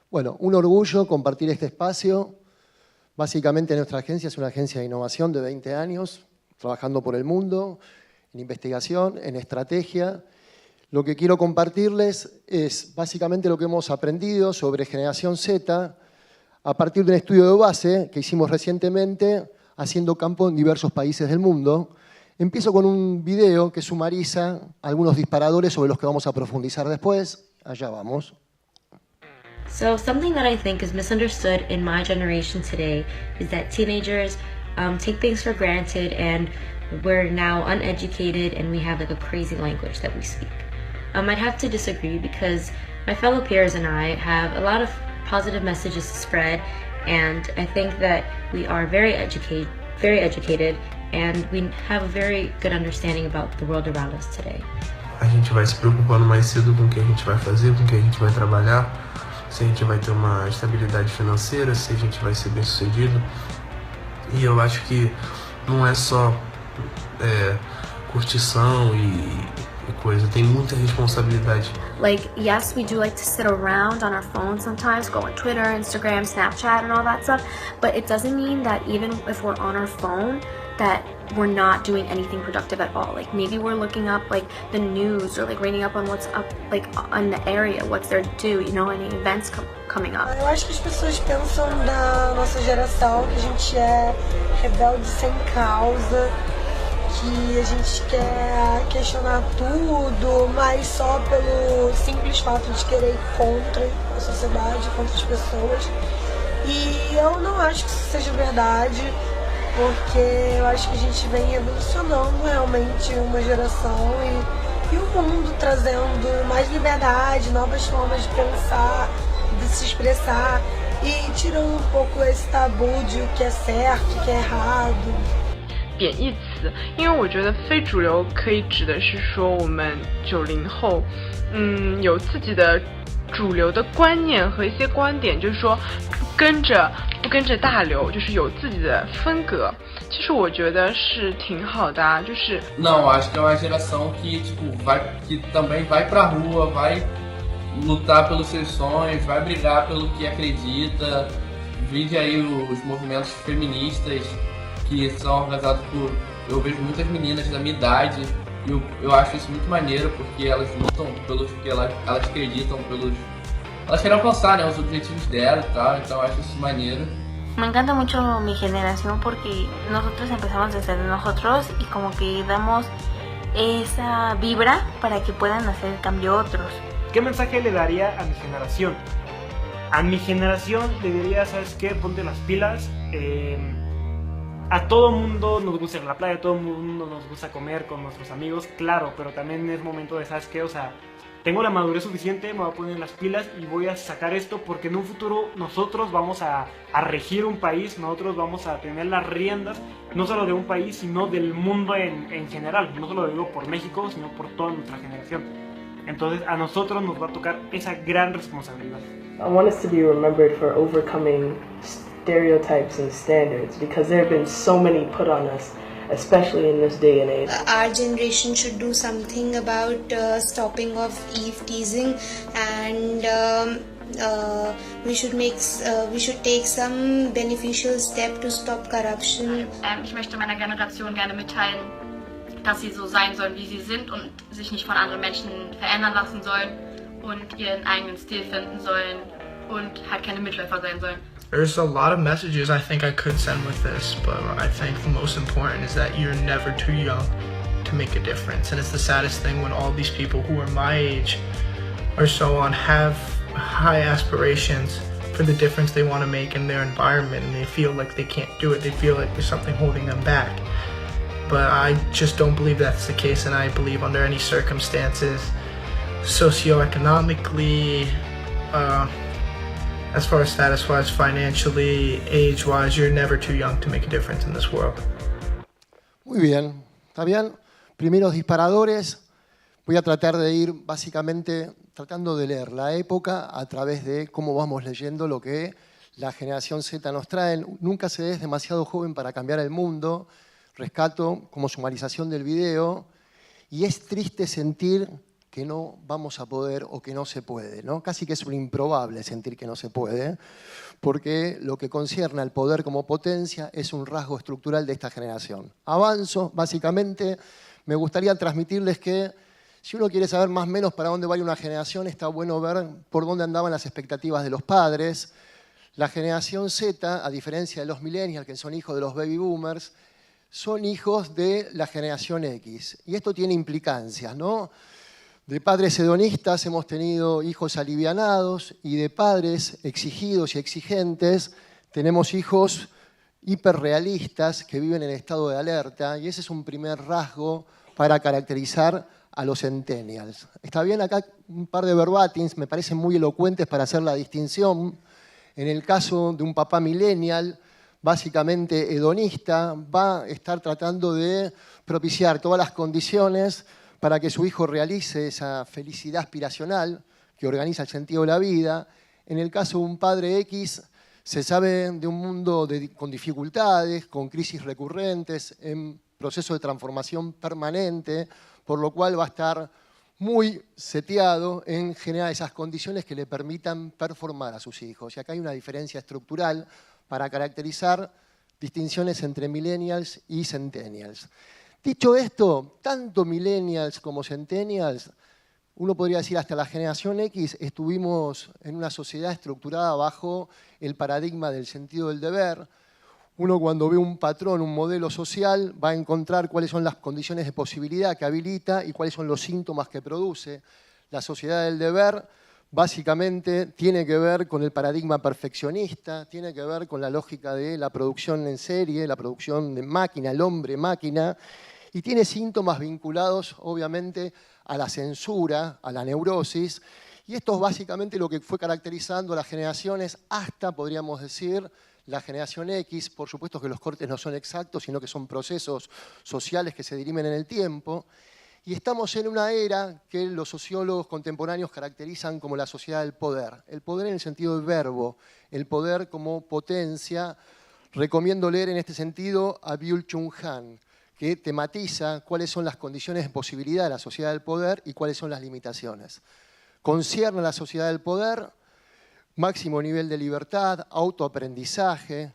Bueno, un orgullo compartir este espacio. Básicamente nuestra agencia es una agencia de innovación de 20 años, trabajando por el mundo, en investigación, en estrategia. Lo que quiero compartirles es básicamente lo que hemos aprendido sobre Generación Z a partir de un estudio de base que hicimos recientemente haciendo campo en diversos países del mundo. Empiezo con un video que sumariza algunos disparadores sobre los que vamos a profundizar después. Allá vamos. So something that I think is misunderstood in my generation today is that teenagers take things for granted and we're now uneducated and we have like a crazy language that we speak. I'd have to disagree because my fellow peers and I have a lot of positive messages to spread, and I think that we are very educated and we have a very good understanding about the world around us today. A gente vai se preocupando mais cedo com o que a gente vai fazer, com o que a gente vai trabalhar, se a gente vai ter uma estabilidade financeira, se a gente vai ser bem sucedido. E eu acho que não é só curtição e coisa, tem muita responsabilidade. Like, yes, we do like to sit around on our phones sometimes, go on Twitter, Instagram, Snapchat, and all that stuff, but it doesn't mean that even if we're on our phone, that we're not doing anything productive at all. Like, maybe we're looking up, like, the news, or, like, reading up on what's up, like, on the area, what's there to do, you know, any events coming up. Eu acho que as pessoas pensam da nossa geração que a gente é rebelde sem causa, que a gente quer questionar tudo, mas só pelo simples fato de querer ir contra a sociedade, contra as pessoas. E eu não acho que isso seja verdade, porque eu acho que a gente vem evolucionando realmente uma geração e o mundo trazendo mais liberdade, novas formas de pensar, de se expressar e tirando um pouco esse tabu de o que é certo, o que é errado. 贬义词，因为我觉得非主流可以指的是说我们90后，有自己的主流的观念和一些观点，就是说不跟着大流，就是有自己的风格。其实我觉得是挺好的啊，就是。Não, acho que é uma geração que que também vai pra rua, vai lutar pelos seus sonhos, vai brigar pelo que acredita, vide aí os movimentos feministas que são organizados por... Eu vejo muitas meninas da minha idade e eu acho isso muito maneiro porque elas lutam pelos que elas acreditam, elas querem alcançar, né, os objetivos dela e tal, então eu acho isso maneiro. Me encanta mucho mi generación porque nosotros empezamos desde nosotros y como que damos esa vibra para que puedan hacer el cambio otros. ¿Qué mensaje le daría a mi generación? A mi generación le diría, ¿sabes qué? Ponte las pilas. A todo mundo nos gusta ir a la playa, a todo mundo nos gusta comer con nuestros amigos, claro, pero también es momento de, ¿sabes qué? O sea, tengo la madurez suficiente, me voy a poner las pilas y voy a sacar esto porque en un futuro nosotros vamos a regir un país, nosotros vamos a tener las riendas, no solo de un país, sino del mundo en general. No solo lo digo por México, sino por toda nuestra generación. Entonces a nosotros nos va a tocar esa gran responsabilidad. I want us to be remembered for overcoming stereotypes and standards because there have been so many put on us, especially in this day and age. Our generation should do something about stopping of Eve teasing, and we should take some beneficial step to stop corruption. Ich möchte meiner Generation gerne mitteilen, dass sie so sein sollen, wie sie sind und sich nicht von anderen Menschen verändern lassen sollen und ihren eigenen Stil finden sollen und halt keine Mitläufer sein sollen. There's a lot of messages I think I could send with this, but I think the most important is that you're never too young to make a difference. And it's the saddest thing when all these people who are my age or so on have high aspirations for the difference they want to make in their environment, and they feel like they can't do it. They feel like there's something holding them back. But I just don't believe that's the case, and I believe under any circumstances, socioeconomically, as far as status-wise, financially, age-wise, you're never too young to make a difference in this world. Muy bien, ¿está bien? Primeros disparadores. Voy a tratar de ir básicamente tratando de leer la época a través de cómo vamos leyendo lo que la generación Z nos trae. Nunca se es demasiado joven para cambiar el mundo. Rescato como sumarización del video. Y es triste sentir que no vamos a poder o que no se puede, ¿no? Casi que es un improbable sentir que no se puede, porque lo que concierne al poder como potencia es un rasgo estructural de esta generación. Avanzo, básicamente, me gustaría transmitirles que si uno quiere saber más o menos para dónde va una generación, está bueno ver por dónde andaban las expectativas de los padres. La generación Z, a diferencia de los millennials, que son hijos de los baby boomers, son hijos de la generación X. Y esto tiene implicancias, ¿no? De padres hedonistas hemos tenido hijos alivianados y de padres exigidos y exigentes tenemos hijos hiperrealistas que viven en estado de alerta, y ese es un primer rasgo para caracterizar a los centennials. Está bien, acá un par de verbatins me parecen muy elocuentes para hacer la distinción. En el caso de un papá millennial, básicamente hedonista, va a estar tratando de propiciar todas las condiciones para que su hijo realice esa felicidad aspiracional que organiza el sentido de la vida. En el caso de un padre X, se sabe de un mundo con dificultades, con crisis recurrentes, en proceso de transformación permanente, por lo cual va a estar muy seteado en generar esas condiciones que le permitan performar a sus hijos. Y acá hay una diferencia estructural para caracterizar distinciones entre millennials y centennials. Dicho esto, tanto millennials como centennials, uno podría decir hasta la generación X, estuvimos en una sociedad estructurada bajo el paradigma del sentido del deber. Uno cuando ve un patrón, un modelo social, va a encontrar cuáles son las condiciones de posibilidad que habilita y cuáles son los síntomas que produce. La sociedad del deber básicamente tiene que ver con el paradigma perfeccionista, tiene que ver con la lógica de la producción en serie, la producción de máquina, el hombre-máquina, y tiene síntomas vinculados obviamente a la censura, a la neurosis, y esto es básicamente lo que fue caracterizando a las generaciones hasta, podríamos decir, la generación X. Por supuesto que los cortes no son exactos, sino que son procesos sociales que se dirimen en el tiempo. Y estamos en una era que los sociólogos contemporáneos caracterizan como la sociedad del poder. El poder en el sentido del verbo, el poder como potencia. Recomiendo leer en este sentido a Byung-Chul Han, que tematiza cuáles son las condiciones de posibilidad de la sociedad del poder y cuáles son las limitaciones. Concierne a la sociedad del poder máximo nivel de libertad, autoaprendizaje,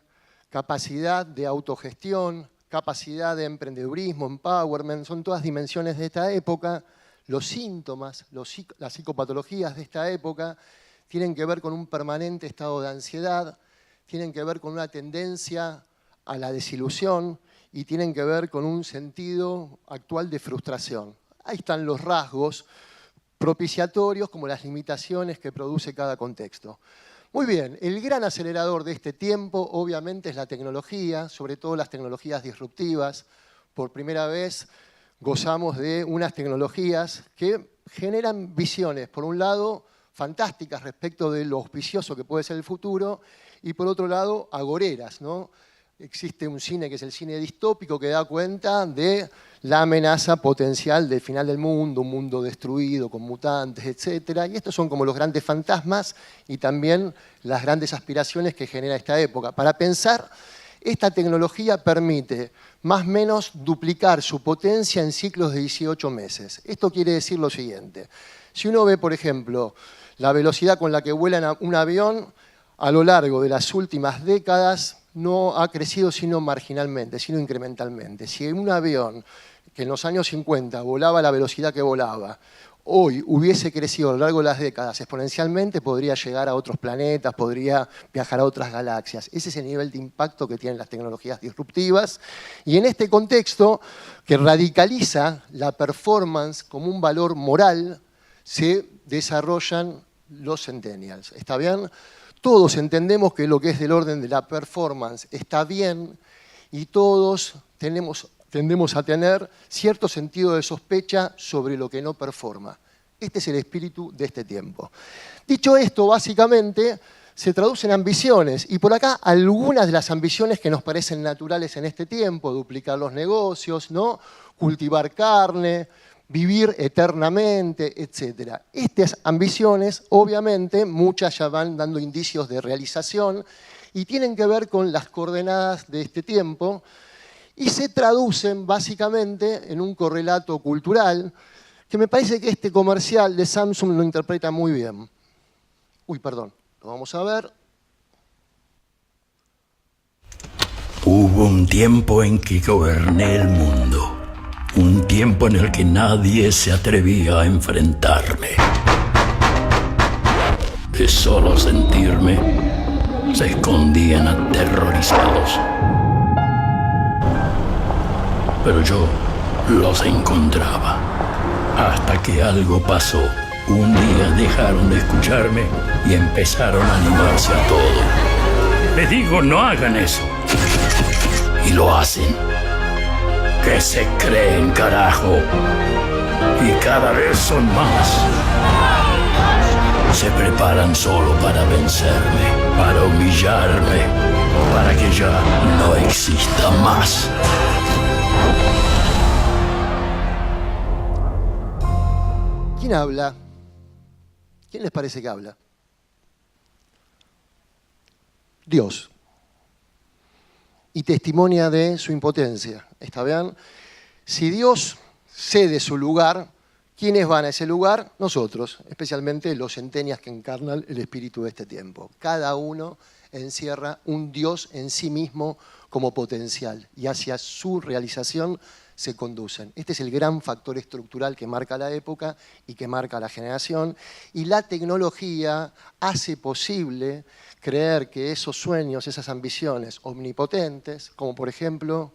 capacidad de autogestión, capacidad de emprendedurismo, empowerment, son todas dimensiones de esta época. Los síntomas, las psicopatologías de esta época tienen que ver con un permanente estado de ansiedad, tienen que ver con una tendencia a la desilusión y tienen que ver con un sentido actual de frustración. Ahí están los rasgos propiciatorios como las limitaciones que produce cada contexto. Muy bien, el gran acelerador de este tiempo obviamente es la tecnología, sobre todo las tecnologías disruptivas. Por primera vez gozamos de unas tecnologías que generan visiones, por un lado, fantásticas respecto de lo auspicioso que puede ser el futuro, y por otro lado, agoreras, ¿no? Existe un cine que es el cine distópico que da cuenta de la amenaza potencial del final del mundo, un mundo destruido con mutantes, etc. Y estos son como los grandes fantasmas y también las grandes aspiraciones que genera esta época. Para pensar, esta tecnología permite más o menos duplicar su potencia en ciclos de 18 meses. Esto quiere decir lo siguiente. Si uno ve, por ejemplo, la velocidad con la que vuela un avión, a lo largo de las últimas décadas no ha crecido sino marginalmente, sino incrementalmente. Si un avión que en los años 50 volaba a la velocidad que volaba, hoy hubiese crecido a lo largo de las décadas exponencialmente, podría llegar a otros planetas, podría viajar a otras galaxias. Ese es el nivel de impacto que tienen las tecnologías disruptivas. Y en este contexto, que radicaliza la performance como un valor moral, se desarrollan los centennials. ¿Está bien? Todos entendemos que lo que es del orden de la performance está bien y todos tendemos a tener cierto sentido de sospecha sobre lo que no performa. Este es el espíritu de este tiempo. Dicho esto, básicamente se traducen ambiciones y por acá algunas de las ambiciones que nos parecen naturales en este tiempo, duplicar los negocios, ¿no? Cultivar carne, vivir eternamente, etc. Estas ambiciones, obviamente, muchas ya van dando indicios de realización y tienen que ver con las coordenadas de este tiempo y se traducen básicamente en un correlato cultural que me parece que este comercial de Samsung lo interpreta muy bien. Uy, perdón, lo vamos a ver. Hubo un tiempo en que goberné el mundo, un tiempo en el que nadie se atrevía a enfrentarme. De solo sentirme, se escondían aterrorizados. Pero yo los encontraba, hasta que algo pasó. Un día dejaron de escucharme y empezaron a animarse a todo. Les digo, no hagan eso. Y lo hacen. ¿Qué se creen, carajo? Y cada vez son más. Se preparan solo para vencerme, para humillarme, para que ya no exista más. ¿Quién habla? ¿Quién les parece que habla? Dios. Y testimonia de su impotencia. ¿Está bien? Si Dios cede su lugar, ¿quiénes van a ese lugar? Nosotros, especialmente los centenias que encarnan el espíritu de este tiempo. Cada uno encierra un Dios en sí mismo como potencial y hacia su realización se conducen. Este es el gran factor estructural que marca la época y que marca la generación. Y la tecnología hace posible creer que esos sueños, esas ambiciones omnipotentes, como por ejemplo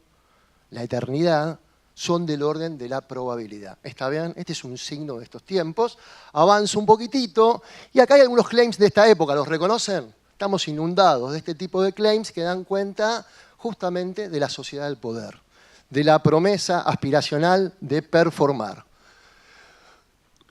la eternidad, son del orden de la probabilidad. ¿Está bien? Este es un signo de estos tiempos. Avanzo un poquitito y acá hay algunos claims de esta época, ¿los reconocen? Estamos inundados de este tipo de claims que dan cuenta justamente de la sociedad del poder, de la promesa aspiracional de performar.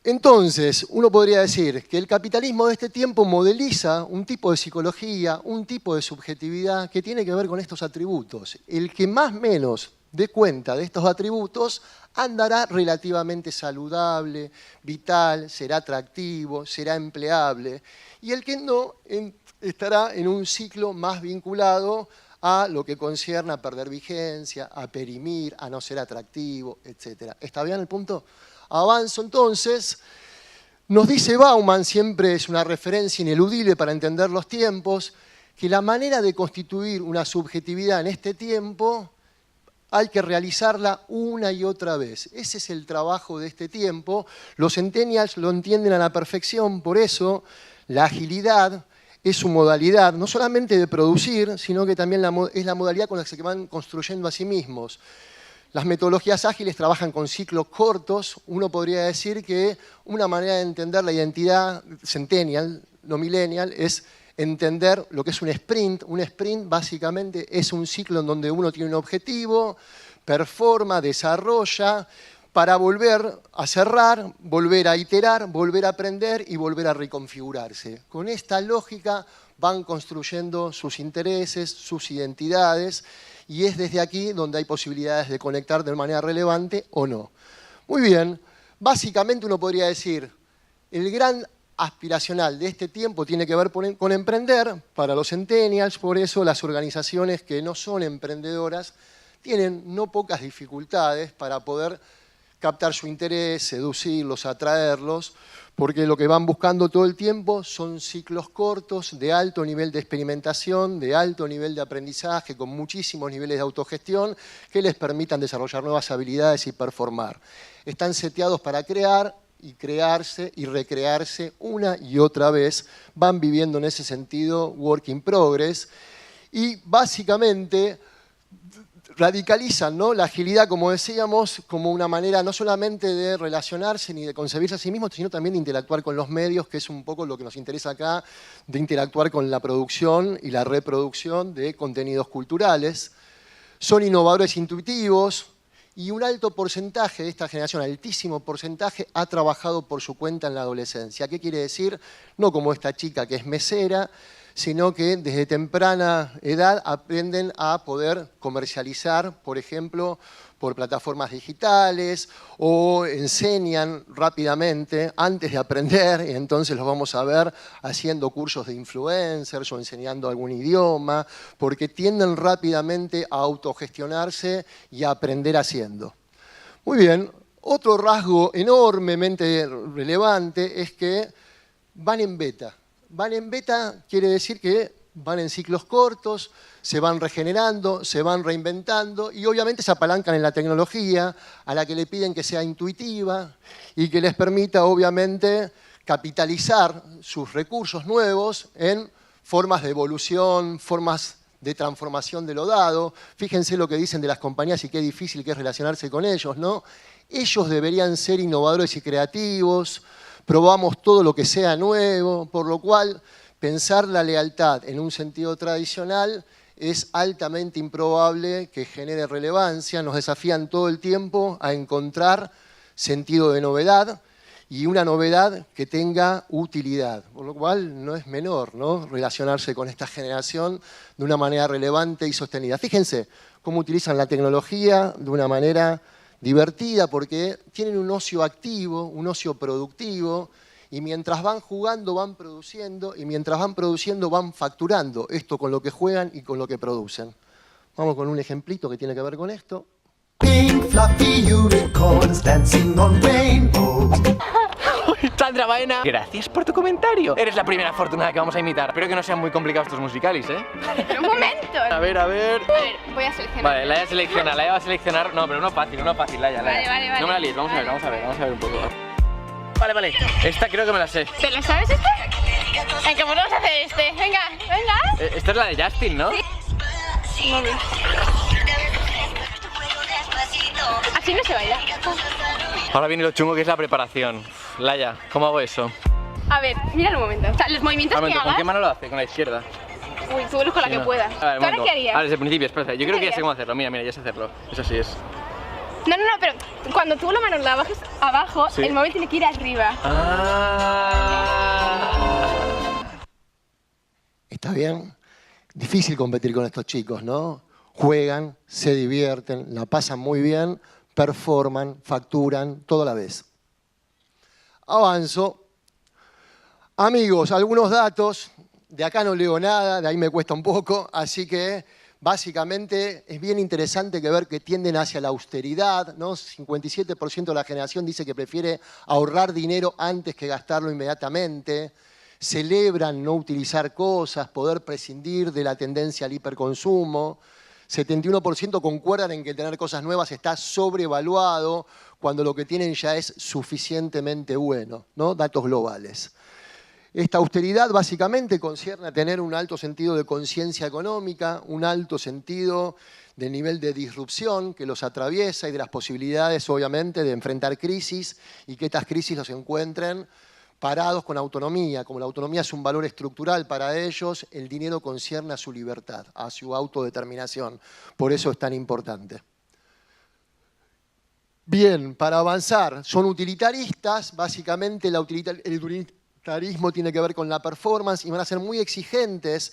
Entonces, uno podría decir que el capitalismo de este tiempo modeliza un tipo de psicología, un tipo de subjetividad que tiene que ver con estos atributos. El que más o menos dé cuenta de estos atributos andará relativamente saludable, vital, será atractivo, será empleable. Y el que no estará en un ciclo más vinculado a lo que concierne a perder vigencia, a perimir, a no ser atractivo, etc. ¿Está bien el punto? Avanzo entonces. Nos dice Bauman, siempre es una referencia ineludible para entender los tiempos, que la manera de constituir una subjetividad en este tiempo hay que realizarla una y otra vez. Ese es el trabajo de este tiempo. Los centennials lo entienden a la perfección, por eso la agilidad es su modalidad, no solamente de producir, sino que también es la modalidad con la que se van construyendo a sí mismos. Las metodologías ágiles trabajan con ciclos cortos. Uno podría decir que una manera de entender la identidad centennial, no millennial, es entender lo que es un sprint. Un sprint básicamente es un ciclo en donde uno tiene un objetivo, performa, desarrolla, para volver a cerrar, volver a iterar, volver a aprender y volver a reconfigurarse. Con esta lógica van construyendo sus intereses, sus identidades, y es desde aquí donde hay posibilidades de conectar de manera relevante o no. Muy bien, básicamente uno podría decir, el gran aspiracional de este tiempo tiene que ver con emprender para los centennials, por eso las organizaciones que no son emprendedoras tienen no pocas dificultades para poder captar su interés, seducirlos, atraerlos, porque lo que van buscando todo el tiempo son ciclos cortos, de alto nivel de experimentación, de alto nivel de aprendizaje, con muchísimos niveles de autogestión, que les permitan desarrollar nuevas habilidades y performar. Están seteados para crear y crearse y recrearse una y otra vez. Van viviendo en ese sentido work in progress y básicamente radicalizan, ¿no?, la agilidad, como decíamos, como una manera no solamente de relacionarse ni de concebirse a sí mismos, sino también de interactuar con los medios, que es un poco lo que nos interesa acá, de interactuar con la producción y la reproducción de contenidos culturales. Son innovadores intuitivos y un alto porcentaje de esta generación, altísimo porcentaje, ha trabajado por su cuenta en la adolescencia. ¿Qué quiere decir? No como esta chica que es mesera, sino que desde temprana edad aprenden a poder comercializar, por ejemplo, por plataformas digitales, o enseñan rápidamente antes de aprender, y entonces los vamos a ver haciendo cursos de influencers o enseñando algún idioma, porque tienden rápidamente a autogestionarse y a aprender haciendo. Muy bien, Otro rasgo enormemente relevante es que van en beta. Van en beta quiere decir que van en ciclos cortos, se van regenerando, se van reinventando y obviamente se apalancan en la tecnología a la que le piden que sea intuitiva y que les permita obviamente capitalizar sus recursos nuevos en formas de evolución, formas de transformación de lo dado. Fíjense lo que dicen de las compañías y qué difícil que es relacionarse con ellos, ¿no? Ellos deberían ser innovadores y creativos, probamos todo lo que sea nuevo, por lo cual pensar la lealtad en un sentido tradicional es altamente improbable que genere relevancia, nos desafían todo el tiempo a encontrar sentido de novedad y una novedad que tenga utilidad, por lo cual no es menor, ¿no?, relacionarse con esta generación de una manera relevante y sostenida. Fíjense cómo utilizan la tecnología de una manera divertida porque tienen un ocio activo, un ocio productivo, y mientras van jugando van produciendo, y mientras van produciendo van facturando, esto con lo que juegan y con lo que producen. Vamos con un ejemplito que tiene que ver con esto. Pink fluffy unicorns dancing on rainbows. Sandra Baena, gracias por tu comentario. Eres la primera afortunada que vamos a imitar. Espero que no sean muy complicados estos musicales, ¿eh? Pero un momento. A ver. A ver, voy a seleccionar. Vale, Laia selecciona, Laia va a seleccionar. No, pero uno fácil, Laia. Vale. No me la líes, vamos a ver un poco. Vale. Esta creo que me la sé. ¿Te lo sabes esta? Venga, pues vamos a hacer este. Venga. Esta es la de Justin, ¿no? Sí. Así no se baila. Ahora viene lo chungo que es la preparación. Laia, ¿cómo hago eso? A ver, míralo un momento. O sea, los movimientos que hagas... ¿Con qué mano lo hace? Con la izquierda. Uy, tú con la que puedas. A ver, ¿Tú ahora qué harías? Desde el principio, espera. Yo creo que ya sé cómo hacerlo. Mira, ya sé hacerlo. Eso sí es. No, pero cuando tú la mano la bajes abajo, ¿sí? El móvil tiene que ir arriba. ¿Está bien? Difícil competir con estos chicos, ¿no? Juegan, se divierten, la pasan muy bien, performan, facturan, todo a la vez. Avanzo. Amigos, algunos datos. De acá no leo nada, de ahí me cuesta un poco, así que básicamente es bien interesante ver que tienden hacia la austeridad, ¿no? 57% de la generación dice que prefiere ahorrar dinero antes que gastarlo inmediatamente. Celebran no utilizar cosas, poder prescindir de la tendencia al hiperconsumo. 71% concuerdan en que tener cosas nuevas está sobrevaluado cuando lo que tienen ya es suficientemente bueno, ¿no? Datos globales. Esta austeridad básicamente concierne a tener un alto sentido de conciencia económica, un alto sentido del nivel de disrupción que los atraviesa y de las posibilidades, obviamente, de enfrentar crisis y que estas crisis los encuentren parados con autonomía. Como la autonomía es un valor estructural para ellos, el dinero concierne a su libertad, a su autodeterminación. Por eso es tan importante. Bien, para avanzar, son utilitaristas, básicamente el utilitarismo tiene que ver con la performance y van a ser muy exigentes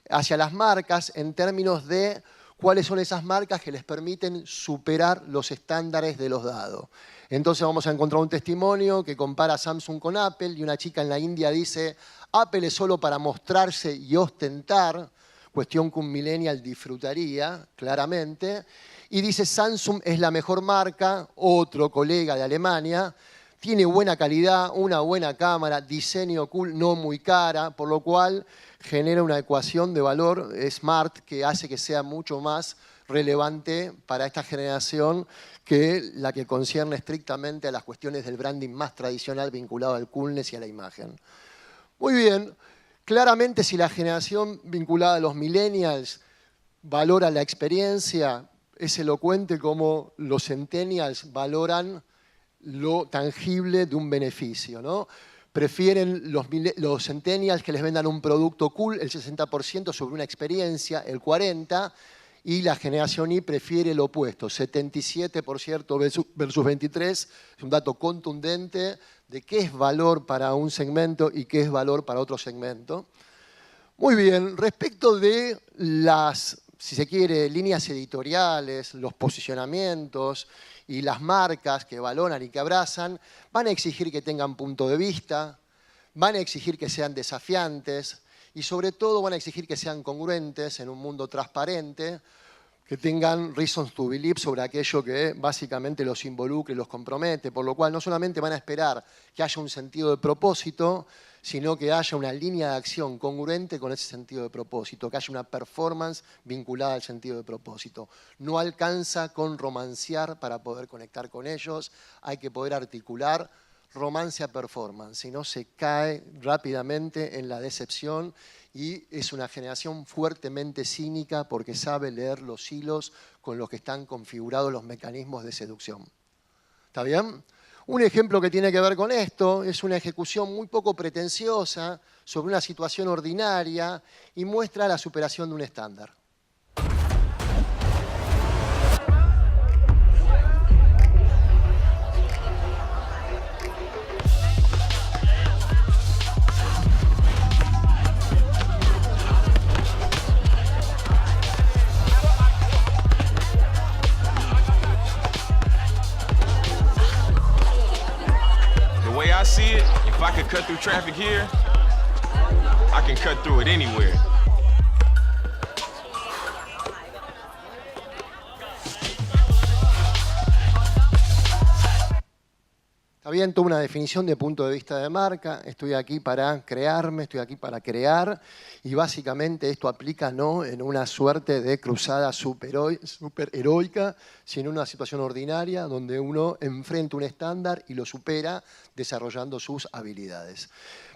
hacia las marcas en términos de cuáles son esas marcas que les permiten superar los estándares de los dados. Entonces vamos a encontrar un testimonio que compara Samsung con Apple y una chica en la India dice Apple es solo para mostrarse y ostentar, cuestión que un millennial disfrutaría claramente, y dice Samsung es la mejor marca, otro colega de Alemania, tiene buena calidad, una buena cámara, diseño cool, no muy cara, por lo cual genera una ecuación de valor smart que hace que sea mucho más relevante para esta generación que la que concierne estrictamente a las cuestiones del branding más tradicional vinculado al coolness y a la imagen. Muy bien, claramente si la generación vinculada a los millennials valora la experiencia, es elocuente como los centennials valoran lo tangible de un beneficio, ¿no? Prefieren los centennials que les vendan un producto cool, el 60% sobre una experiencia, el 40%, y la generación Y prefiere lo opuesto, 77% versus 23%, es un dato contundente de qué es valor para un segmento y qué es valor para otro segmento. Muy bien, respecto de las, si se quiere, líneas editoriales, los posicionamientos y las marcas que valoran y que abrazan, van a exigir que tengan punto de vista, van a exigir que sean desafiantes y sobre todo van a exigir que sean congruentes en un mundo transparente, que tengan reasons to believe sobre aquello que básicamente los involucre y los compromete, por lo cual no solamente van a esperar que haya un sentido de propósito, sino que haya una línea de acción congruente con ese sentido de propósito, que haya una performance vinculada al sentido de propósito. No alcanza con romancear para poder conectar con ellos, hay que poder articular romance a performance, si no se cae rápidamente en la decepción y es una generación fuertemente cínica porque sabe leer los hilos con los que están configurados los mecanismos de seducción. ¿Está bien? Un ejemplo que tiene que ver con esto es una ejecución muy poco pretenciosa sobre una situación ordinaria y muestra la superación de un estándar. I see it, if I could cut through traffic here, I can cut through it anywhere. Está bien, toda una definición de punto de vista de marca, estoy aquí para crearme, estoy aquí para crear, y básicamente esto aplica no en una suerte de cruzada super heroica, sino en una situación ordinaria donde uno enfrenta un estándar y lo supera desarrollando sus habilidades.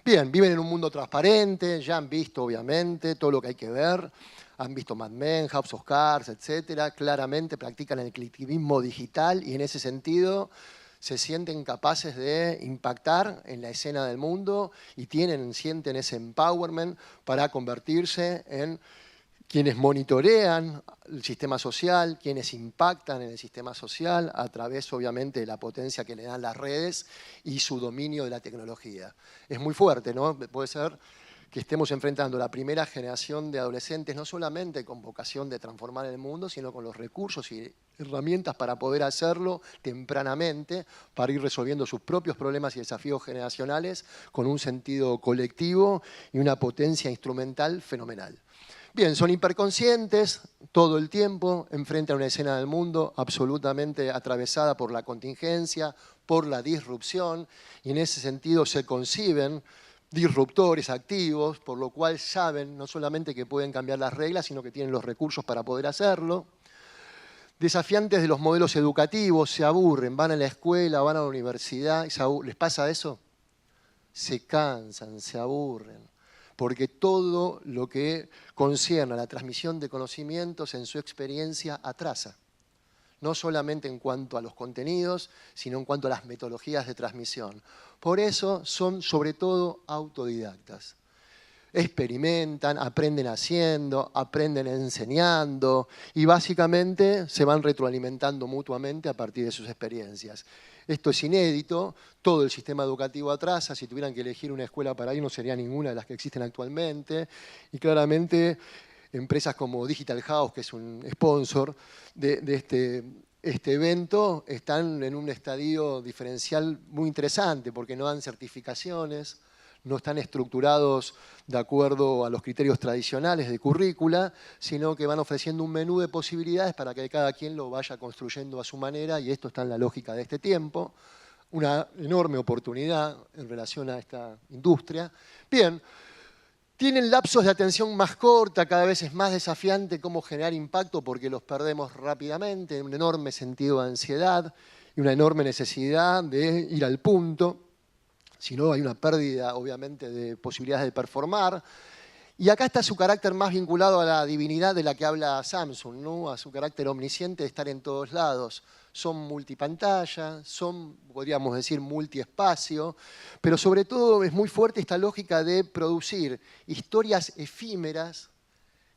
Bien, viven en un mundo transparente, ya han visto obviamente todo lo que hay que ver, han visto Mad Men, House of Cards, etc. Claramente practican el clicktivismo digital y en ese sentido se sienten capaces de impactar en la escena del mundo y sienten ese empowerment para convertirse en quienes monitorean el sistema social, quienes impactan en el sistema social a través, obviamente, de la potencia que le dan las redes y su dominio de la tecnología. Es muy fuerte, ¿no? Puede ser que estemos enfrentando la primera generación de adolescentes, no solamente con vocación de transformar el mundo, sino con los recursos y herramientas para poder hacerlo tempranamente, para ir resolviendo sus propios problemas y desafíos generacionales con un sentido colectivo y una potencia instrumental fenomenal. Bien, son hiperconscientes todo el tiempo, enfrentan una escena del mundo absolutamente atravesada por la contingencia, por la disrupción, y en ese sentido se conciben disruptores activos, por lo cual saben no solamente que pueden cambiar las reglas, sino que tienen los recursos para poder hacerlo. Desafiantes de los modelos educativos, se aburren, van a la escuela, van a la universidad, ¿les pasa eso? Se cansan, se aburren, porque todo lo que concierne a la transmisión de conocimientos en su experiencia atrasa. No solamente en cuanto a los contenidos, sino en cuanto a las metodologías de transmisión. Por eso son sobre todo autodidactas. Experimentan, aprenden haciendo, aprenden enseñando y básicamente se van retroalimentando mutuamente a partir de sus experiencias. Esto es inédito, todo el sistema educativo atrasa, si tuvieran que elegir una escuela para ir no sería ninguna de las que existen actualmente y claramente empresas como Digital House, que es un sponsor de este evento, están en un estadio diferencial muy interesante porque no dan certificaciones, no están estructurados de acuerdo a los criterios tradicionales de currícula, sino que van ofreciendo un menú de posibilidades para que cada quien lo vaya construyendo a su manera y esto está en la lógica de este tiempo. Una enorme oportunidad en relación a esta industria. Bien. Tienen lapsos de atención más corta, cada vez es más desafiante cómo generar impacto porque los perdemos rápidamente, un enorme sentido de ansiedad y una enorme necesidad de ir al punto. Si no, hay una pérdida, obviamente, de posibilidades de performar. Y acá está su carácter más vinculado a la divinidad de la que habla Samsung, ¿no? A su carácter omnisciente de estar en todos lados. Son multipantalla, son, podríamos decir, multiespacio, pero sobre todo es muy fuerte esta lógica de producir historias efímeras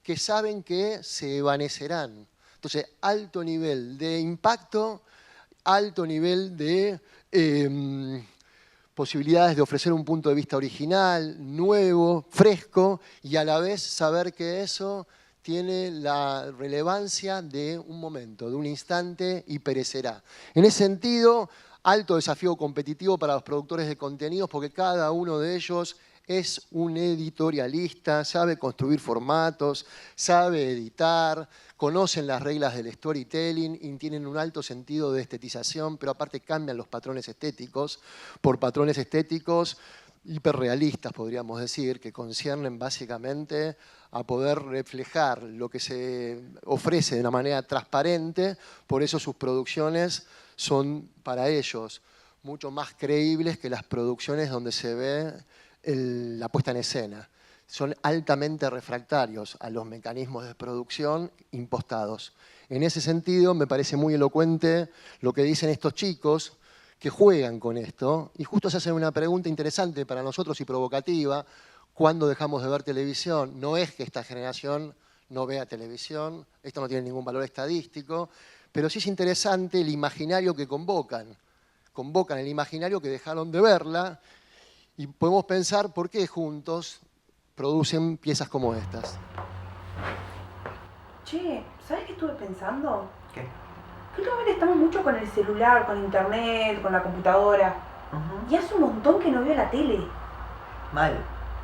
que saben que se evanecerán. Entonces, alto nivel de impacto, alto nivel de posibilidades de ofrecer un punto de vista original, nuevo, fresco, y a la vez saber que eso tiene la relevancia de un momento, de un instante y perecerá. En ese sentido, alto desafío competitivo para los productores de contenidos porque cada uno de ellos es un editorialista, sabe construir formatos, sabe editar, conocen las reglas del storytelling y tienen un alto sentido de estetización, pero aparte cambian los patrones estéticos por patrones estéticos hiperrealistas, podríamos decir, que conciernen básicamente a poder reflejar lo que se ofrece de una manera transparente. Por eso sus producciones son para ellos mucho más creíbles que las producciones donde se ve la puesta en escena. Son altamente refractarios a los mecanismos de producción impostados. En ese sentido, me parece muy elocuente lo que dicen estos chicos que juegan con esto y justo se hacen una pregunta interesante para nosotros y provocativa. ¿Cuándo dejamos de ver televisión? No es que esta generación no vea televisión, esto no tiene ningún valor estadístico, pero sí es interesante el imaginario que convocan. Convocan el imaginario que dejaron de verla y podemos pensar por qué juntos producen piezas como estas. Che, ¿sabes qué estuve pensando? ¿Qué? Que últimamente estamos mucho con el celular, con internet, con la computadora. Y hace un montón que no veo la tele. Mal,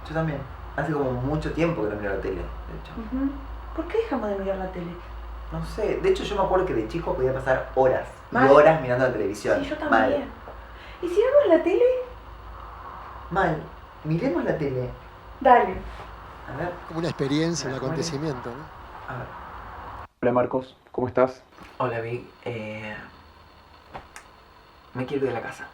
yo también. Hace como mucho tiempo que no miro la tele, de hecho. ¿Por qué dejamos de mirar la tele? No sé, de hecho yo me acuerdo que de chico podía pasar horas y horas mirando la televisión. Sí, yo también. Mal. ¿Y si vemos la tele? Mal, miremos la tele. Dale. A ver. Como una experiencia, un acontecimiento, ¿no? A ver. Hola Marcos, ¿cómo estás? Hola Vic, me quiero ir de la casa.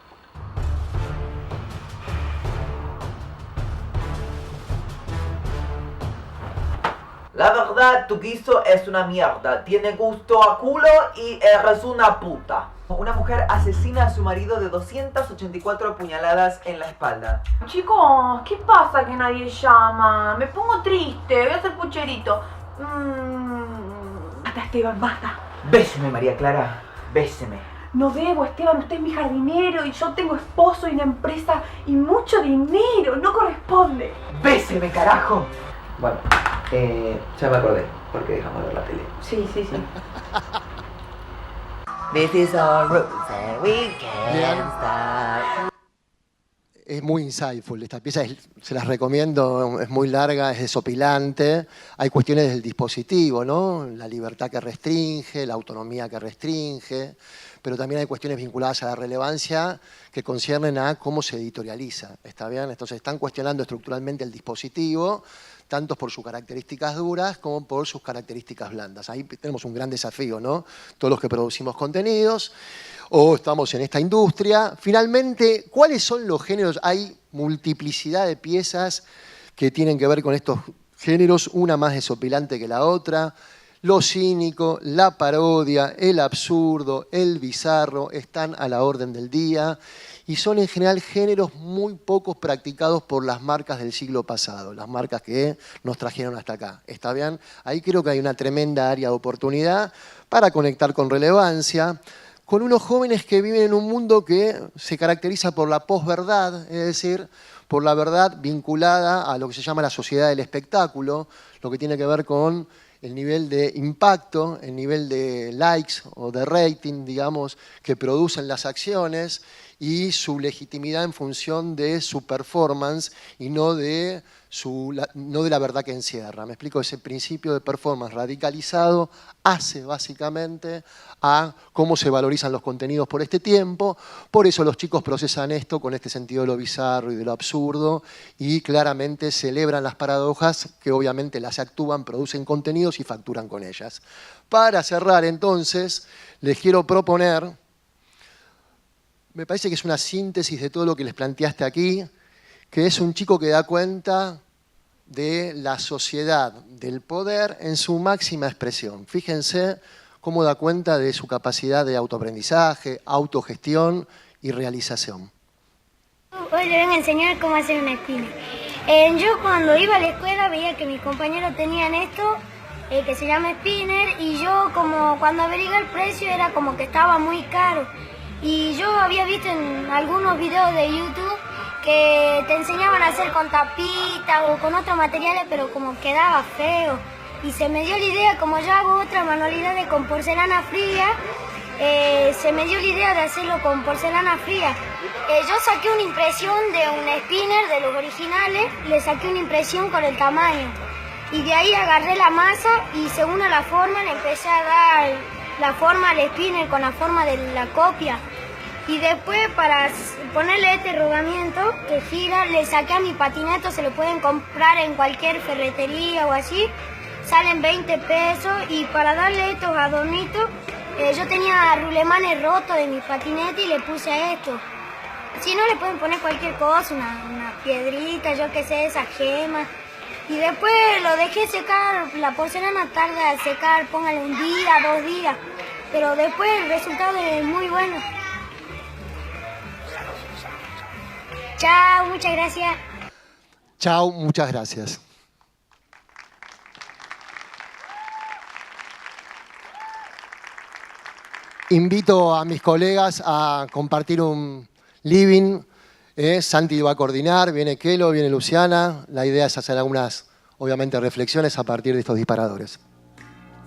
La verdad, tu guiso es una mierda. Tiene gusto a culo y eres una puta. Una mujer asesina a su marido de 284 puñaladas en la espalda. Chicos, ¿qué pasa que nadie llama? Me pongo triste, voy a hacer pucherito. Basta, Esteban, basta. Béseme, María Clara, béseme. No debo, Esteban, usted es mi jardinero y yo tengo esposo y una empresa y mucho dinero, no corresponde. Béseme, carajo. Bueno, ya me acordé, porque dejamos de ver la tele. Sí. This is our roots and we can't stop. Es muy insightful, esta pieza se las recomiendo, es muy larga, es desopilante. Hay cuestiones del dispositivo, ¿no? La libertad que restringe, la autonomía que restringe, pero también hay cuestiones vinculadas a la relevancia que conciernen a cómo se editorializa, ¿está bien? Entonces están cuestionando estructuralmente el dispositivo, tanto por sus características duras como por sus características blandas. Ahí tenemos un gran desafío, ¿no? Todos los que producimos contenidos o estamos en esta industria. Finalmente, ¿cuáles son los géneros? Hay multiplicidad de piezas que tienen que ver con estos géneros, una más desopilante que la otra. Lo cínico, la parodia, el absurdo, el bizarro están a la orden del día y son en general géneros muy pocos practicados por las marcas del siglo pasado, las marcas que nos trajeron hasta acá. ¿Está bien? Ahí creo que hay una tremenda área de oportunidad para conectar con relevancia, con unos jóvenes que viven en un mundo que se caracteriza por la posverdad, es decir, por la verdad vinculada a lo que se llama la sociedad del espectáculo, lo que tiene que ver con el nivel de impacto, el nivel de likes o de rating, digamos, que producen las acciones y su legitimidad en función de su performance y no de la verdad que encierra. Me explico, ese principio de performance radicalizado hace básicamente a cómo se valorizan los contenidos por este tiempo. Por eso los chicos procesan esto con este sentido de lo bizarro y de lo absurdo y claramente celebran las paradojas que obviamente las actúan, producen contenidos y facturan con ellas. Para cerrar entonces, les quiero proponer, me parece que es una síntesis de todo lo que les planteaste aquí, que es un chico que da cuenta de la sociedad, del poder en su máxima expresión. Fíjense cómo da cuenta de su capacidad de autoaprendizaje, autogestión y realización. Hoy le vengo a enseñar cómo hacer una spinner. Yo cuando iba a la escuela veía que mis compañeros tenían esto, que se llama spinner, y yo como cuando averigué el precio era como que estaba muy caro. Y yo había visto en algunos videos de YouTube que te enseñaban a hacer con tapitas o con otros materiales, pero como quedaba feo. Y se me dio la idea, como yo hago otras manualidades con porcelana fría, se me dio la idea de hacerlo con porcelana fría. Yo saqué una impresión de un spinner de los originales, le saqué una impresión con el tamaño y de ahí agarré la masa y según a la forma le empecé a dar la forma al spinner con la forma de la copia. Y después para ponerle este rodamiento que gira, le saqué a mi patineto, se lo pueden comprar en cualquier ferretería o así, salen 20 pesos y para darle estos adornitos, yo tenía rulemanes rotos de mi patinete y le puse a esto. Si no, le pueden poner cualquier cosa, una piedrita, yo qué sé, esa gema. Y después lo dejé secar, la porcelana tarda en secar, póngale 1 día, 2 días. Pero después el resultado es muy bueno. Chao, muchas gracias. Chao, muchas gracias. Invito a mis colegas a compartir un living. Santi va a coordinar, viene Kelo, viene Luciana. La idea es hacer algunas, obviamente, reflexiones a partir de estos disparadores.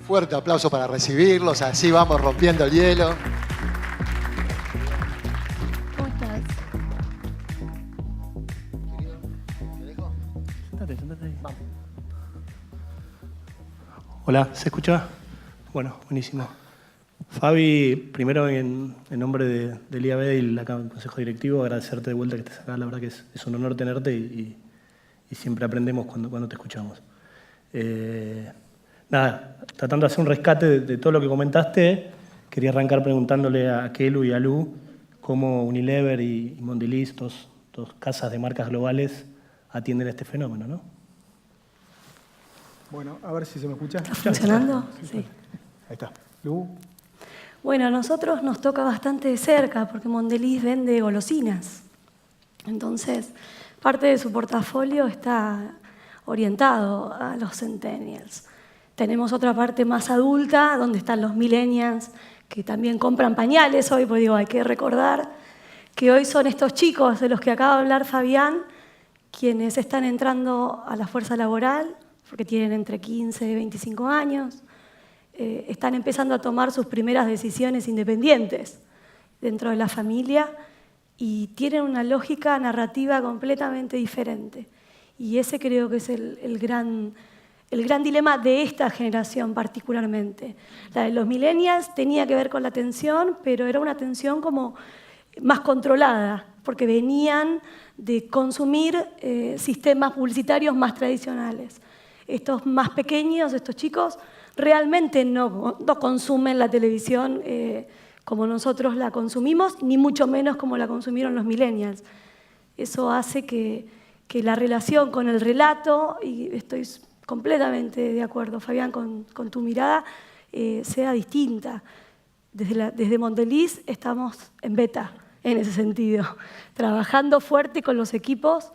Fuerte aplauso para recibirlos, así vamos rompiendo el hielo. ¿Cómo estás? Siéntate ahí. Vamos. Hola, ¿se escucha? Bueno, buenísimo. Fabi, primero en nombre del IAB y el Consejo Directivo, agradecerte de vuelta que estés acá. La verdad que es un honor tenerte y siempre aprendemos cuando te escuchamos. Nada, tratando de hacer un rescate de todo lo que comentaste, quería arrancar preguntándole a Kelu y a Lu cómo Unilever y Mondelez, dos casas de marcas globales, atienden este fenómeno, ¿no? Bueno, a ver si se me escucha. ¿Está funcionando? Sí. Ahí está. Lu. Bueno, a nosotros nos toca bastante de cerca porque Mondelez vende golosinas. Entonces, parte de su portafolio está orientado a los centennials. Tenemos otra parte más adulta, donde están los millennials, que también compran pañales hoy, porque digo, hay que recordar que hoy son estos chicos de los que acaba de hablar Fabián, quienes están entrando a la fuerza laboral, porque tienen entre 15 y 25 años, están empezando a tomar sus primeras decisiones independientes dentro de la familia y tienen una lógica narrativa completamente diferente. Y ese creo que es el gran dilema de esta generación particularmente. La de los millennials tenía que ver con la atención, pero era una atención como más controlada, porque venían de consumir sistemas publicitarios más tradicionales. Estos más pequeños, estos chicos, realmente no consumen la televisión como nosotros la consumimos, ni mucho menos como la consumieron los millennials. Eso hace que la relación con el relato, y estoy completamente de acuerdo, Fabián, con tu mirada, sea distinta. Desde Mondelez estamos en beta, en ese sentido, trabajando fuerte con los equipos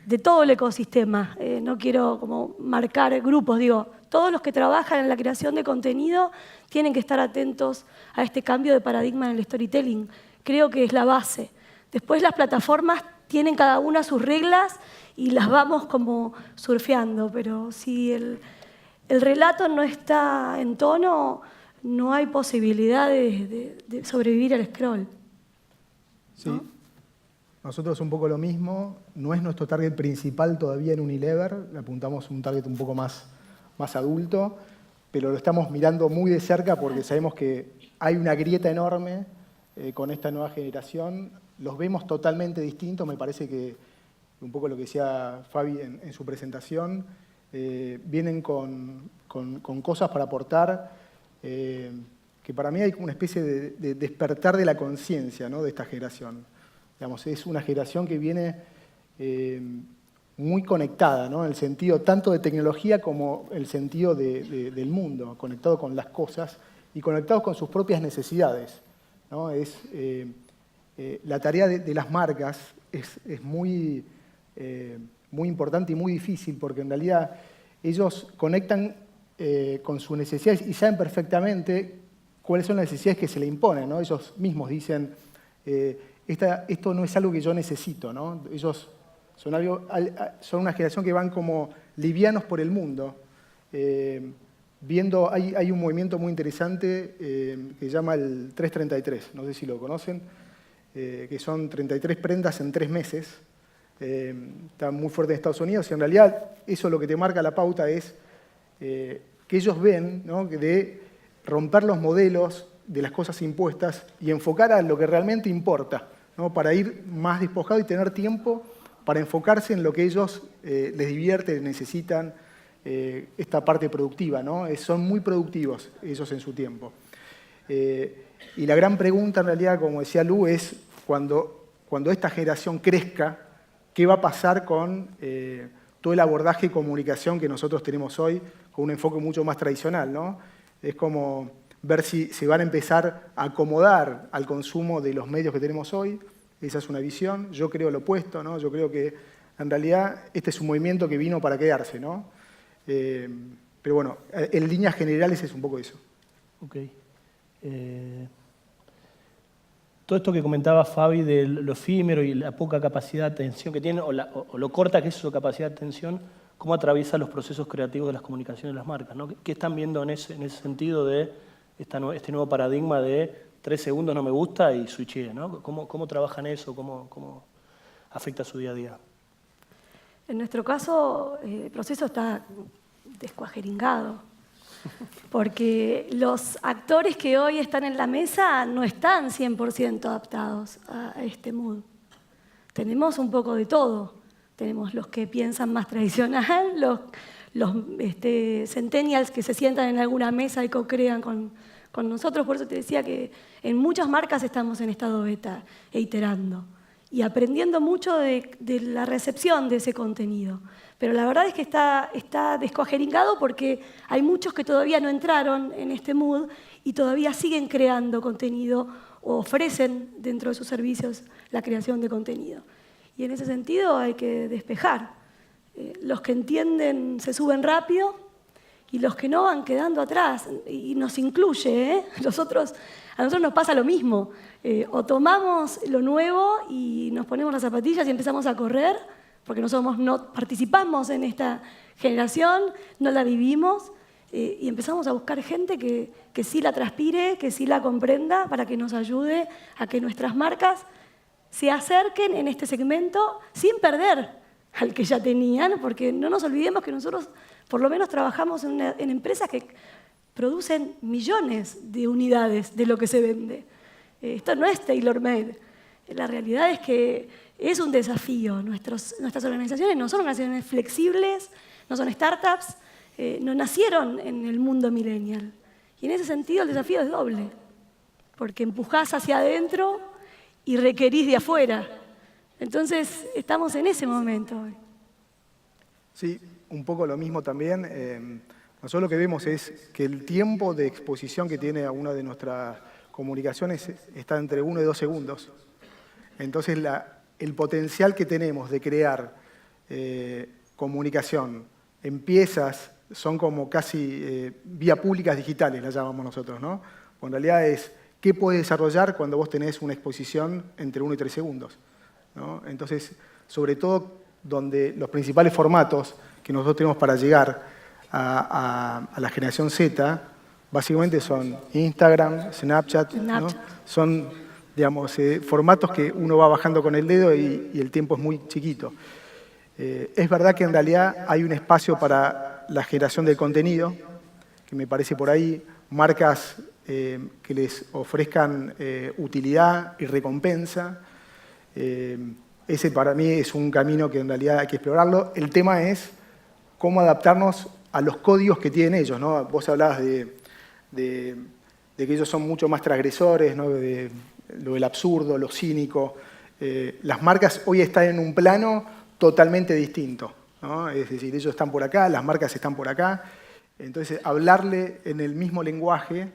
de todo el ecosistema. No quiero como marcar grupos, digo, todos los que trabajan en la creación de contenido tienen que estar atentos a este cambio de paradigma en el storytelling. Creo que es la base. Después las plataformas tienen cada una sus reglas y las vamos como surfeando, pero si el relato no está en tono, no hay posibilidad de sobrevivir al scroll. Sí, ¿no? Nosotros un poco lo mismo. No es nuestro target principal todavía en Unilever, le apuntamos un target un poco más adulto, pero lo estamos mirando muy de cerca porque sabemos que hay una grieta enorme con esta nueva generación. Los vemos totalmente distintos, me parece que un poco lo que decía Fabi en su presentación, vienen con cosas para aportar, que para mí hay como una especie de despertar de la conciencia, ¿no?, de esta generación. Digamos, es una generación que viene muy conectada, ¿no?, en el sentido tanto de tecnología como el sentido del mundo, conectado con las cosas y conectados con sus propias necesidades, ¿no? La tarea de las marcas es muy importante y muy difícil porque en realidad ellos conectan con sus necesidades y saben perfectamente cuáles son las necesidades que se le imponen, ¿no? Ellos mismos dicen, esto no es algo que yo necesito, ¿no? Ellos son una generación que van como livianos por el mundo, hay un movimiento muy interesante que se llama el 333, no sé si lo conocen, que son 33 prendas en 3 meses. Está muy fuerte en Estados Unidos y en realidad eso lo que te marca la pauta es que ellos ven, ¿no?, que de romper los modelos de las cosas impuestas y enfocar a lo que realmente importa, ¿no?, para ir más despojado y tener tiempo para enfocarse en lo que ellos les divierte, necesitan, esta parte productiva, ¿no? Son muy productivos ellos en su tiempo. Y la gran pregunta en realidad, como decía Lu, es cuando esta generación crezca, ¿qué va a pasar con todo el abordaje y comunicación que nosotros tenemos hoy con un enfoque mucho más tradicional, ¿no? Es como ver si se van a empezar a acomodar al consumo de los medios que tenemos hoy. Esa es una visión. Yo creo lo opuesto, ¿no? Yo creo que en realidad este es un movimiento que vino para quedarse, ¿no? Pero bueno, en líneas generales es un poco eso. Ok. Todo esto que comentaba Fabi de lo efímero y la poca capacidad de atención que tiene, o lo corta que es su capacidad de atención, ¿cómo atraviesa los procesos creativos de las comunicaciones de las marcas, ¿no? ¿Qué están viendo en ese sentido de este nuevo paradigma de 3 segundos no me gusta y switché, ¿no? ¿Cómo trabajan eso? ¿Cómo afecta su día a día? En nuestro caso, el proceso está descuajeringado, porque los actores que hoy están en la mesa no están 100% adaptados a este mood. Tenemos un poco de todo. Tenemos los que piensan más tradicional, los centennials que se sientan en alguna mesa y co-crean con nosotros. Por eso te decía que en muchas marcas estamos en estado beta e iterando y aprendiendo mucho de la recepción de ese contenido. Pero la verdad es que está descuajeringado porque hay muchos que todavía no entraron en este mood y todavía siguen creando contenido o ofrecen dentro de sus servicios la creación de contenido. Y en ese sentido hay que despejar. Los que entienden se suben rápido y los que no van quedando atrás. Y nos incluye, ¿eh? A nosotros nos pasa lo mismo. O tomamos lo nuevo y nos ponemos las zapatillas y empezamos a correr, porque no participamos en esta generación, no la vivimos, y empezamos a buscar gente que sí la transpire, que sí la comprenda, para que nos ayude a que nuestras marcas se acerquen en este segmento sin perder al que ya tenían, porque no nos olvidemos que nosotros por lo menos trabajamos en empresas que producen millones de unidades de lo que se vende. Esto no es tailor-made. La realidad es que es un desafío. Nuestras organizaciones no son organizaciones flexibles, no son startups, no nacieron en el mundo millennial. Y en ese sentido el desafío es doble, porque empujás hacia adentro y requerís de afuera. Entonces estamos en ese momento hoy. Sí, un poco lo mismo también. Nosotros lo que vemos es que el tiempo de exposición que tiene a una de nuestras comunicaciones está entre 1 y 2 segundos. Entonces el potencial que tenemos de crear comunicación en piezas son como casi vía públicas digitales, las llamamos nosotros, ¿no? En realidad es qué puedes desarrollar cuando vos tenés una exposición entre 1 y 3 segundos, ¿no? Entonces, sobre todo donde los principales formatos que nosotros tenemos para llegar a la generación Z, básicamente son Instagram, Snapchat, ¿no? Son, digamos, formatos que uno va bajando con el dedo y el tiempo es muy chiquito. Es verdad que en realidad hay un espacio para la generación del contenido, que me parece por ahí, marcas que les ofrezcan utilidad y recompensa. Ese para mí es un camino que en realidad hay que explorarlo. El tema es cómo adaptarnos a los códigos que tienen ellos, ¿no? Vos hablabas de que ellos son mucho más transgresores, ¿no? De lo del absurdo, lo cínico. Las marcas hoy están en un plano totalmente distinto, ¿no? Es decir, ellos están por acá, las marcas están por acá. Entonces, hablarle en el mismo lenguaje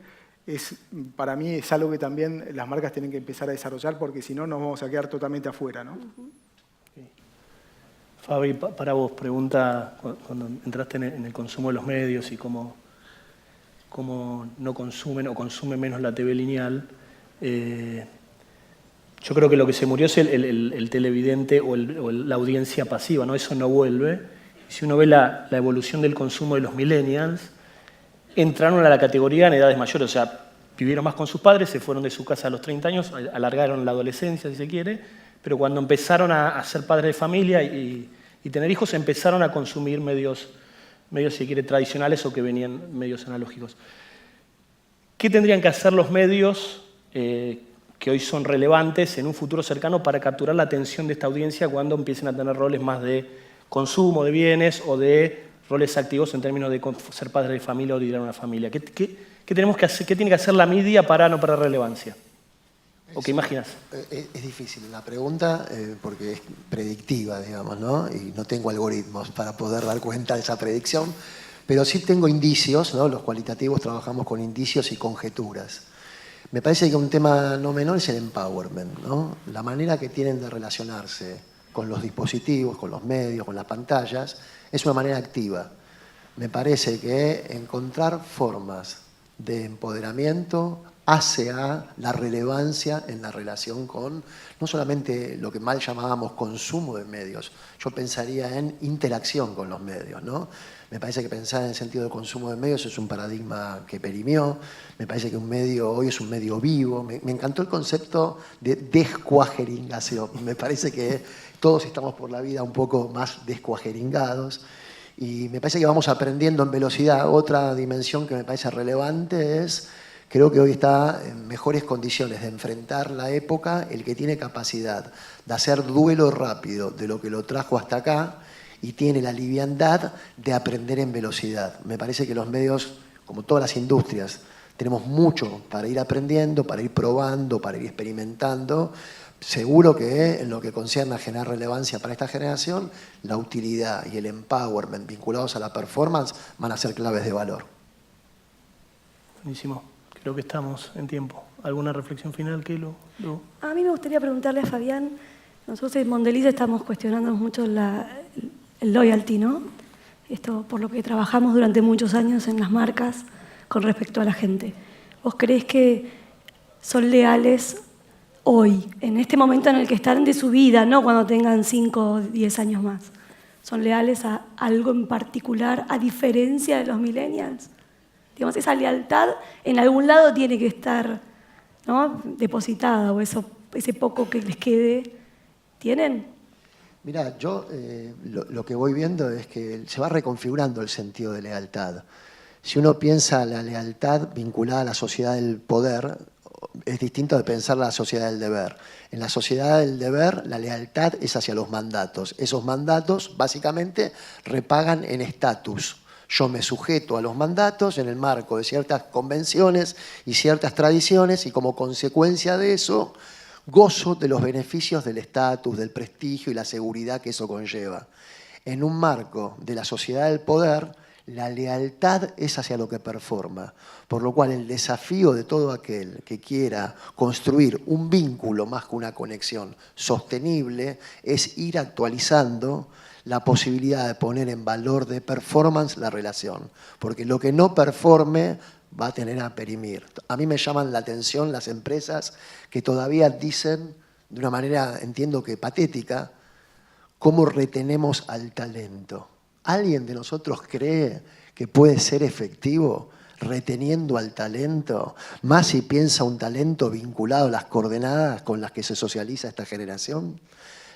para mí es algo que también las marcas tienen que empezar a desarrollar, porque si no nos vamos a quedar totalmente afuera, ¿no? Okay. Fabi, para vos, pregunta, cuando entraste en el consumo de los medios y cómo no consumen o consumen menos la TV lineal, yo creo que lo que se murió es el televidente o la audiencia pasiva, ¿no? Eso no vuelve. Y si uno ve la evolución del consumo de los millennials, entraron a la categoría en edades mayores, o sea, vivieron más con sus padres, se fueron de su casa a los 30 años, alargaron la adolescencia, si se quiere, pero cuando empezaron a ser padres de familia y tener hijos, empezaron a consumir medios, si se quiere, tradicionales o que venían medios analógicos. ¿Qué tendrían que hacer los medios que hoy son relevantes en un futuro cercano para capturar la atención de esta audiencia cuando empiecen a tener roles más de consumo de bienes o de roles activos en términos de ser padres de familia o liderar una familia? ¿Qué tenemos que hacer? ¿Qué tiene que hacer la media para no perder relevancia? ¿O qué imaginas? Es difícil la pregunta porque es predictiva, digamos, ¿no? Y no tengo algoritmos para poder dar cuenta de esa predicción, pero sí tengo indicios, ¿no? Los cualitativos trabajamos con indicios y conjeturas. Me parece que un tema no menor es el empowerment, ¿no? La manera que tienen de relacionarse con los dispositivos, con los medios, con las pantallas, es una manera activa. Me parece que encontrar formas de empoderamiento hace a la relevancia en la relación con no solamente lo que mal llamábamos consumo de medios, yo pensaría en interacción con los medios, ¿no? Me parece que pensar en el sentido de consumo de medios es un paradigma que perimió, me parece que un medio hoy es un medio vivo, me encantó el concepto de descuajeringación, me parece que todos estamos por la vida un poco más descuajeringados y me parece que vamos aprendiendo en velocidad. Otra dimensión que me parece relevante es, creo que hoy está en mejores condiciones de enfrentar la época el que tiene capacidad de hacer duelo rápido de lo que lo trajo hasta acá y tiene la liviandad de aprender en velocidad. Me parece que los medios, como todas las industrias, tenemos mucho para ir aprendiendo, para ir probando, para ir experimentando. Seguro que en lo que concierne a generar relevancia para esta generación, la utilidad y el empowerment vinculados a la performance van a ser claves de valor. Buenísimo. Creo que estamos en tiempo. ¿Alguna reflexión final, Kelo? ¿No? A mí me gustaría preguntarle a Fabián, nosotros en Mondeliz estamos cuestionándonos mucho el loyalty, ¿no? Esto por lo que trabajamos durante muchos años en las marcas con respecto a la gente. ¿Vos creés que son leales hoy, en este momento en el que están de su vida, no cuando tengan 5 o 10 años más? ¿Son leales a algo en particular, a diferencia de los millennials? Digamos, esa lealtad en algún lado tiene que estar, ¿no?, depositada, o ese poco que les quede, ¿tienen? Mirá, yo lo que voy viendo es que se va reconfigurando el sentido de lealtad. Si uno piensa la lealtad vinculada a la sociedad del poder, es distinto de pensar la sociedad del deber. En la sociedad del deber, la lealtad es hacia los mandatos. Esos mandatos, básicamente, repagan en estatus. Yo me sujeto a los mandatos en el marco de ciertas convenciones y ciertas tradiciones y como consecuencia de eso gozo de los beneficios del estatus, del prestigio y la seguridad que eso conlleva. En un marco de la sociedad del poder, la lealtad es hacia lo que performa, por lo cual el desafío de todo aquel que quiera construir un vínculo más que una conexión sostenible es ir actualizando la posibilidad de poner en valor de performance la relación, porque lo que no performe va a tener a perimir. A mí me llaman la atención las empresas que todavía dicen, de una manera, entiendo que patética, cómo retenemos al talento. ¿Alguien de nosotros cree que puede ser efectivo reteniendo al talento? Más si piensa un talento vinculado a las coordenadas con las que se socializa esta generación.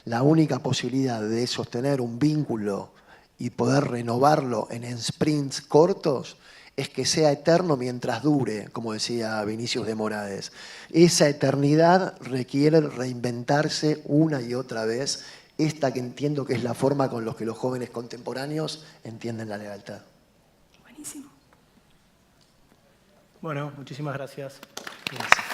La única posibilidad de sostener un vínculo y poder renovarlo en sprints cortos es que sea eterno mientras dure, como decía Vinicius de Moraes. Esa eternidad requiere reinventarse una y otra vez, esta que entiendo que es la forma con la que los jóvenes contemporáneos entienden la lealtad. Buenísimo. Bueno, muchísimas gracias. Gracias.